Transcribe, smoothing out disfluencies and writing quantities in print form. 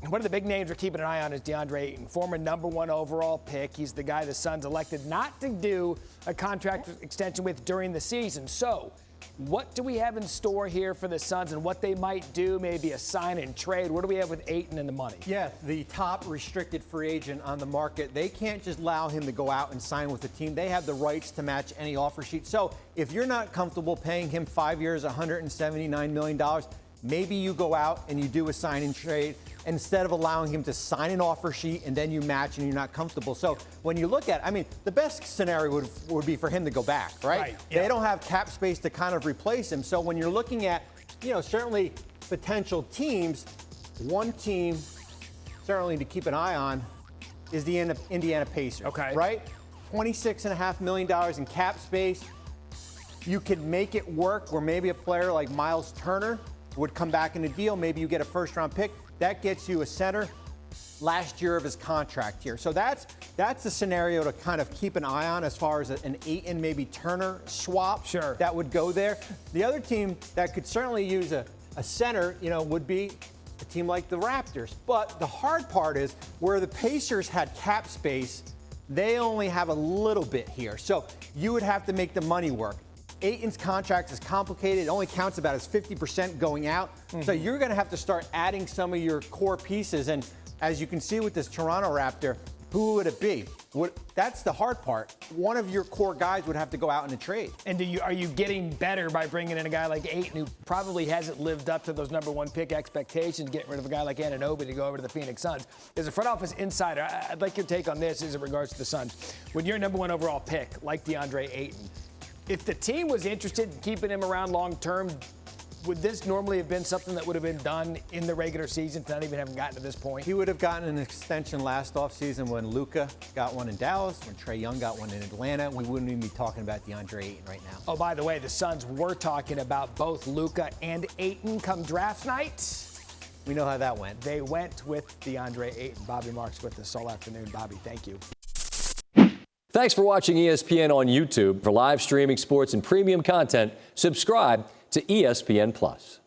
One of the big names we're keeping an eye on is Deandre Ayton, former #1 overall pick. He's the guy the Suns elected not to do a contract extension with during the season. So what do we have in store here for the Suns and what they might do, maybe a sign and trade? What do we have with Ayton and the money? Yeah, the top restricted free agent on the market. They can't just allow him to go out and sign with the team. They have the rights to match any offer sheet. So if you're not comfortable paying him 5 years, $179 million, maybe you go out and you do a sign and trade instead of allowing him to sign an offer sheet and then you match and you're not comfortable. So when you look at, the best scenario would be for him to go back, right? Yeah. They don't have cap space to kind of replace him. So when you're looking at, certainly potential teams, one team certainly to keep an eye on is the Indiana Pacers, okay, right? $26.5 million in cap space. You could make it work where maybe a player like Miles Turner would come back in the deal. Maybe you get a first-round pick. That gets you a center last year of his contract here. So that's the scenario to kind of keep an eye on as far as an Ayton, maybe Turner swap. Sure. That would go there. The other team that could certainly use a center, would be a team like the Raptors. But the hard part is where the Pacers had cap space, they only have a little bit here. So you would have to make the money work. Ayton's contract is complicated. It only counts about his 50% going out. So you're going to have to start adding some of your core pieces. And as you can see with this Toronto Raptor, who would it be? That's the hard part. One of your core guys would have to go out in a trade. And are you getting better by bringing in a guy like Ayton, who probably hasn't lived up to those #1 pick expectations, getting rid of a guy like Anunoby to go over to the Phoenix Suns? As a front office insider, I'd like your take on this as it regards to the Suns. When you're a #1 overall pick, like Deandre Ayton, if the team was interested in keeping him around long term, would this normally have been something that would have been done in the regular season to not even have gotten to this point? He would have gotten an extension last offseason when Luka got one in Dallas, when Trae Young got one in Atlanta. We wouldn't even be talking about DeAndre Ayton right now. Oh, by the way, the Suns were talking about both Luka and Ayton come draft night. We know how that went. They went with DeAndre Ayton. Bobby Marks with us all afternoon. Bobby, thank you. Thanks for watching ESPN on YouTube. For live streaming sports and premium content, subscribe to ESPN+.